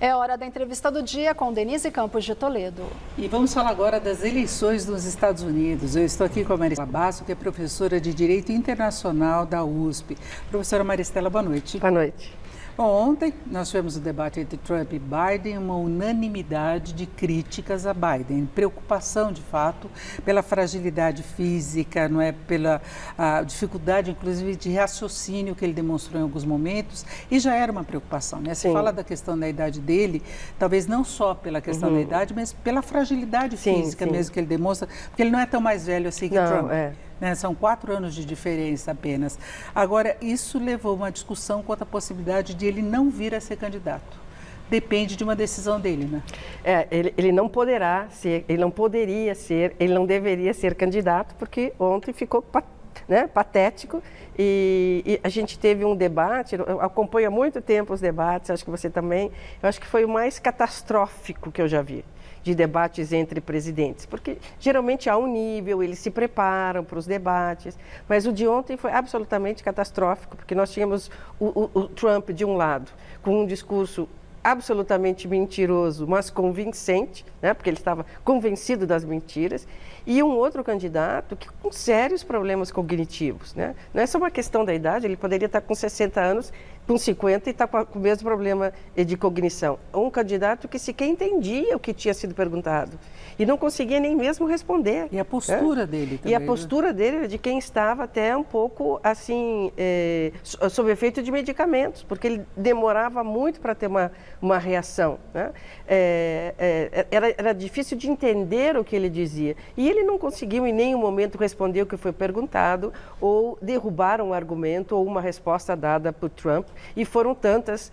É hora da entrevista do dia com Denise Campos de Toledo. E vamos falar agora das eleições nos Estados Unidos. Eu estou aqui com a Maristela Basso, que é professora de Direito Internacional da USP. Professora Maristela, boa noite. Boa noite. Bom, ontem nós tivemos o debate entre Trump e Biden, uma unanimidade de críticas a Biden, preocupação de fato pela fragilidade física, não é, pela dificuldade inclusive de raciocínio que ele demonstrou em alguns momentos, e já era uma preocupação, né? Se fala da questão da idade dele, talvez não só pela questão da idade, mas pela fragilidade física mesmo que ele demonstra, porque ele não é tão mais velho assim que Trump. Né? São 4 anos de diferença apenas. Agora, isso levou uma discussão quanto à possibilidade de ele não vir a ser candidato. Depende de uma decisão dele, né? Ele não poderá ser, ele não poderia ser, ele não deveria ser candidato, porque ontem ficou patético e a gente teve um debate, eu acompanho há muito tempo os debates, acho que você também, eu acho que foi o mais catastrófico que eu já vi de debates entre presidentes, porque geralmente há um nível, eles se preparam para os debates, mas o de ontem foi absolutamente catastrófico, porque nós tínhamos o Trump de um lado, com um discurso absolutamente mentiroso, mas convincente, né, porque ele estava convencido das mentiras, e um outro candidato que com sérios problemas cognitivos, né? Não é só uma questão da idade, ele poderia estar com 60 anos, com 50 e estar com o mesmo problema de cognição. Um candidato que sequer entendia o que tinha sido perguntado e não conseguia nem mesmo responder. E a postura dele também. E a postura dele era de quem estava até um pouco assim, sob efeito de medicamentos, porque ele demorava muito para ter uma reação, né? Era difícil de entender o que ele dizia. E ele não conseguiu em nenhum momento responder o que foi perguntado ou derrubar um argumento ou uma resposta dada por Trump. E foram tantas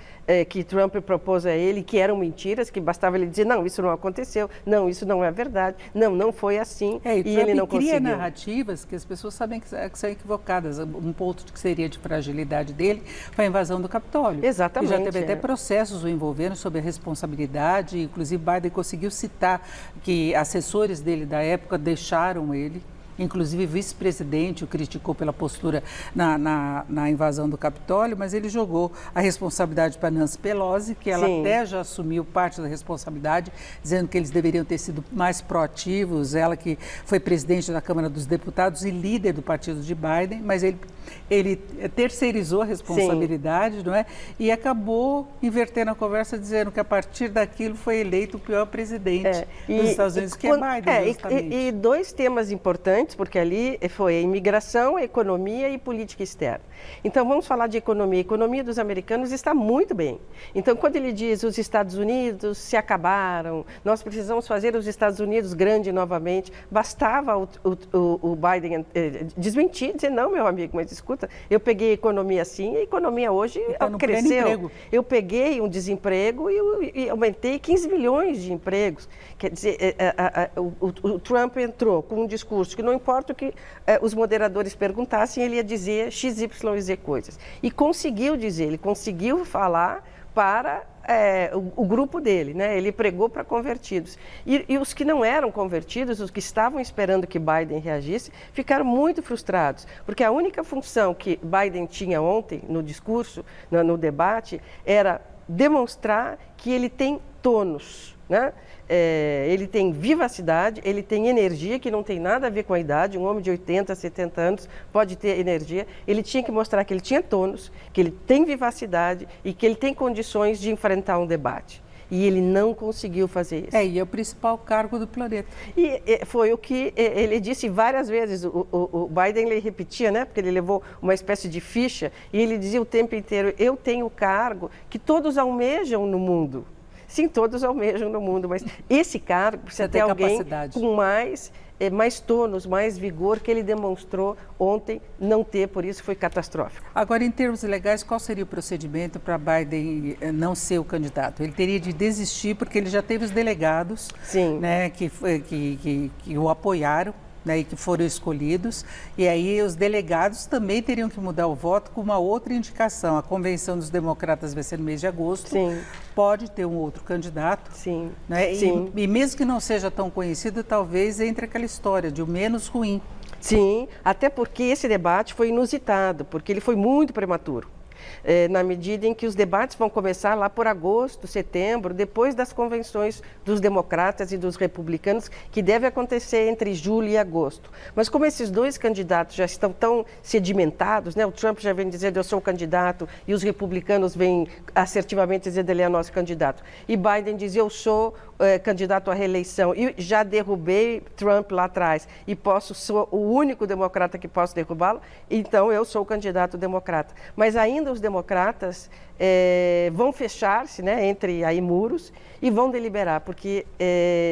que Trump propôs a ele que eram mentiras, que bastava ele dizer, não, isso não aconteceu, não, isso não é verdade, não foi assim, e ele não cria conseguiu. narrativas que as pessoas sabem que são equivocadas. Um ponto que seria de fragilidade dele foi a invasão do Capitólio. Exatamente. E já teve até processos o envolvendo sobre a responsabilidade, inclusive Biden conseguiu citar que assessores dele da época deixaram ele. Inclusive, o vice-presidente o criticou pela postura na invasão do Capitólio, mas ele jogou a responsabilidade para Nancy Pelosi, que ela até já assumiu parte da responsabilidade, dizendo que eles deveriam ter sido mais proativos, ela que foi presidente da Câmara dos Deputados e líder do partido de Biden, mas ele terceirizou a responsabilidade, não é? E acabou invertendo a conversa, dizendo que a partir daquilo foi eleito o pior presidente dos Estados Unidos, que é Biden, justamente. E dois temas importantes, porque ali foi a imigração, a economia e política externa. Então, vamos falar de economia. A economia dos americanos está muito bem. Então, quando ele diz os Estados Unidos se acabaram, nós precisamos fazer os Estados Unidos grande novamente, bastava o Biden desmentir, dizer, não, meu amigo, mas escuta, eu peguei a economia assim e a economia hoje cresceu. Eu peguei um desemprego e aumentei 15 milhões de empregos. Quer dizer, o Trump entrou com um discurso que não importa o que os moderadores perguntassem, ele ia dizer X, Y e Z coisas. E conseguiu dizer, ele conseguiu falar para o grupo dele, né? Ele pregou para convertidos. E os que não eram convertidos, os que estavam esperando que Biden reagisse, ficaram muito frustrados, porque a única função que Biden tinha ontem no discurso, no debate, era demonstrar que ele tem tônus, né? Ele tem vivacidade, ele tem energia, que não tem nada a ver com a idade. Um homem de 80, 70 anos pode ter energia. Ele tinha que mostrar que ele tinha tônus, que ele tem vivacidade e que ele tem condições de enfrentar um debate. E ele não conseguiu fazer isso. E é o principal cargo do planeta. E foi o que ele disse várias vezes. O Biden, ele repetia, né? Porque ele levou uma espécie de ficha e ele dizia o tempo inteiro, eu tenho o cargo que todos almejam no mundo. Sim, todos almejam no mundo, mas esse cargo precisa ter alguém com mais tônus, mais vigor, que ele demonstrou ontem não ter, por isso foi catastrófico. Agora, em termos legais, qual seria o procedimento para Biden não ser o candidato? Ele teria de desistir, porque ele já teve os delegados, né, que o apoiaram, né, e que foram escolhidos, e aí os delegados também teriam que mudar o voto com uma outra indicação. A convenção dos democratas vai ser no mês de agosto, pode ter um outro candidato, né, e mesmo que não seja tão conhecido, talvez entre aquela história de o menos ruim. Sim, até porque esse debate foi inusitado, porque ele foi muito prematuro. na medida em que os debates vão começar lá por agosto, setembro, depois das convenções dos democratas e dos republicanos, que deve acontecer entre julho e agosto. Mas como esses dois candidatos já estão tão sedimentados, né? O Trump já vem dizendo eu sou o candidato e os republicanos vêm assertivamente dizendo ele é nosso candidato. E Biden diz eu sou candidato à reeleição e já derrubei Trump lá atrás e sou o único democrata que posso derrubá-lo, então eu sou o candidato democrata. Mas ainda os democratas vão fechar-se, né, entre aí muros e vão deliberar, porque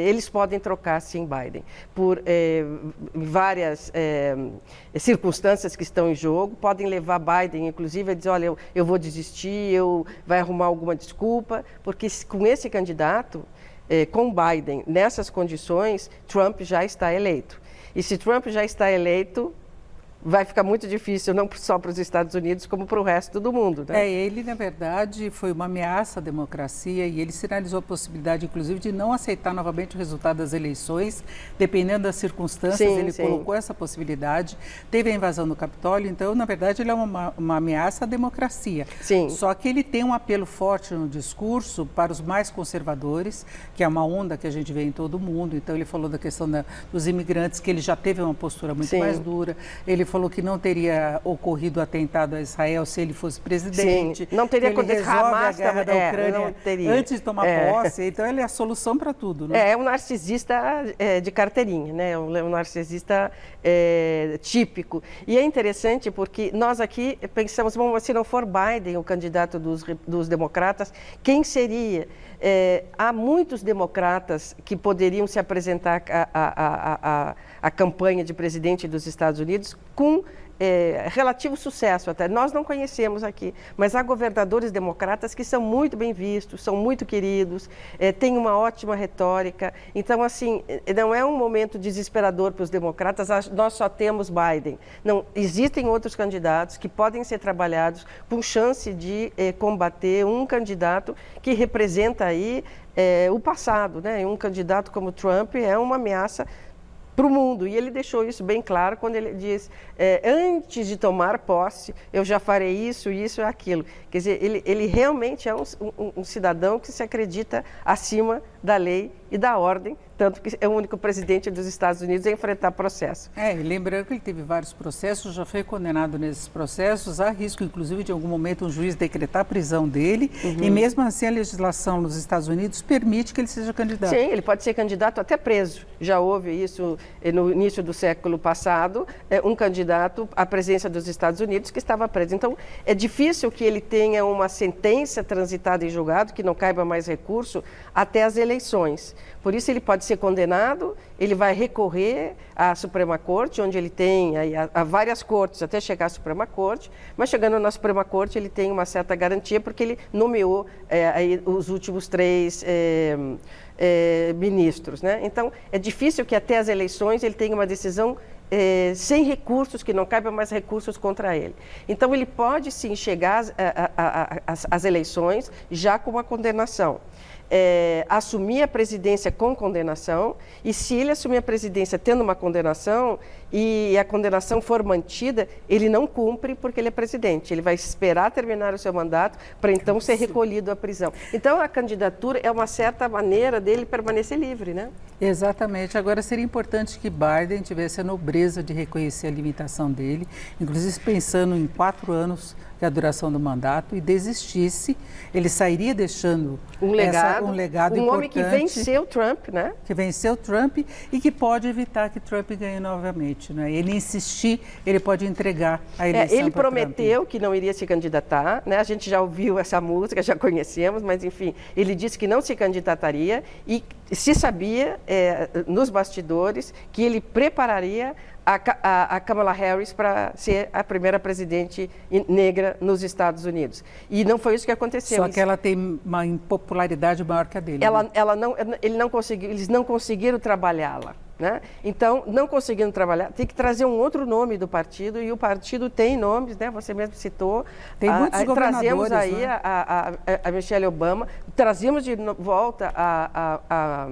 eles podem trocar sim Biden por várias circunstâncias que estão em jogo, podem levar Biden inclusive a dizer, olha, eu vou desistir, vai arrumar alguma desculpa, porque com esse candidato, com Biden nessas condições, Trump já está eleito. E se Trump já está eleito, vai ficar muito difícil, não só para os Estados Unidos, como para o resto do mundo. Né? Ele, na verdade, foi uma ameaça à democracia e ele sinalizou a possibilidade, inclusive, de não aceitar novamente o resultado das eleições, dependendo das circunstâncias, ele colocou essa possibilidade. Teve a invasão do Capitólio, então, na verdade, ele é uma ameaça à democracia. Sim. Só que ele tem um apelo forte no discurso para os mais conservadores, que é uma onda que a gente vê em todo o mundo. Então, ele falou da questão dos imigrantes, que ele já teve uma postura muito mais dura. Ele falou que não teria ocorrido atentado a Israel se ele fosse presidente. Sim, não teria acontecido a guerra da Ucrânia antes de tomar posse. Então, ele é a solução para tudo. Né? É um narcisista de carteirinha, né? Um narcisista típico. E é interessante porque nós aqui pensamos, bom, se não for Biden o candidato dos democratas, quem seria? Há muitos democratas que poderiam se apresentar à campanha de presidente dos Estados Unidos com relativo sucesso até. Nós não conhecemos aqui, mas há governadores democratas que são muito bem vistos, são muito queridos, têm uma ótima retórica. Então, assim, não é um momento desesperador para os democratas, nós só temos Biden. Não, existem outros candidatos que podem ser trabalhados com chance de combater um candidato que representa aí o passado, né? Um candidato como Trump é uma ameaça para o mundo, e ele deixou isso bem claro quando ele diz, antes de tomar posse, eu já farei isso e aquilo. Quer dizer, ele realmente é um cidadão que se acredita acima da lei e da ordem, tanto que é o único presidente dos Estados Unidos a enfrentar processo. Lembrando que ele teve vários processos, já foi condenado nesses processos, há risco, inclusive, de em algum momento um juiz decretar a prisão dele, e mesmo assim a legislação nos Estados Unidos permite que ele seja candidato. Sim, ele pode ser candidato até preso. Já houve isso no início do século passado, um candidato à presidência dos Estados Unidos que estava preso. Então, é difícil que ele tenha uma sentença transitada em julgado, que não caiba mais recurso, até as eleições. Por isso, ele pode ser condenado, ele vai recorrer à Suprema Corte, onde ele tem há várias cortes até chegar à Suprema Corte, mas chegando na Suprema Corte ele tem uma certa garantia, porque ele nomeou os últimos 3 ministros. Né? Então, é difícil que até as eleições ele tenha uma decisão sem recursos, que não caiba mais recursos contra ele. Então, ele pode sim chegar às eleições já com uma condenação. Assumir a presidência com condenação, e se ele assumir a presidência tendo uma condenação e a condenação for mantida, ele não cumpre porque ele é presidente. Ele vai esperar terminar o seu mandato para então ser recolhido à prisão. Então, a candidatura é uma certa maneira dele permanecer livre, né? Exatamente. Agora, seria importante que Biden tivesse a nobreza de reconhecer a limitação dele, inclusive pensando em 4 anos que é a duração do mandato, e desistisse, ele sairia deixando um legado importante. Um homem que venceu Trump, né? Que venceu Trump e que pode evitar que Trump ganhe novamente. Né? Ele insistir, ele pode entregar a eleição. Ele prometeu que não iria se candidatar, né? A gente já ouviu essa música, já conhecemos, mas enfim, ele disse que não se candidataria e se sabia nos bastidores que ele prepararia a Kamala Harris para ser a primeira presidente negra nos Estados Unidos. E não foi isso que aconteceu. Só que ela tem uma impopularidade maior que a dele. Eles não conseguiram trabalhá-la. né? Então, não conseguindo trabalhar, tem que trazer um outro nome do partido, e o partido tem nomes, né? Você mesmo citou. Tem muitos governadores, trazemos aí, né? a Michelle Obama, trazemos de volta a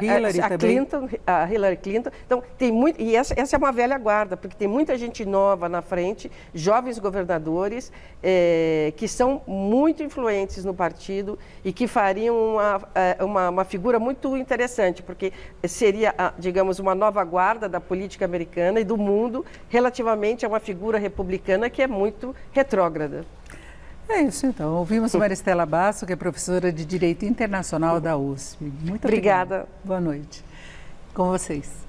Hillary também. A Hillary Clinton. Então, tem muito, e essa é uma velha guarda, porque tem muita gente nova na frente, jovens governadores, que são muito influentes no partido e que fariam uma figura muito interessante, porque seria, digamos, uma nova guarda da política americana e do mundo relativamente a uma figura republicana que é muito retrógrada. É isso, então. Ouvimos Maristela Basso, que é professora de Direito Internacional da USP. Muito obrigada. Boa noite. Com vocês.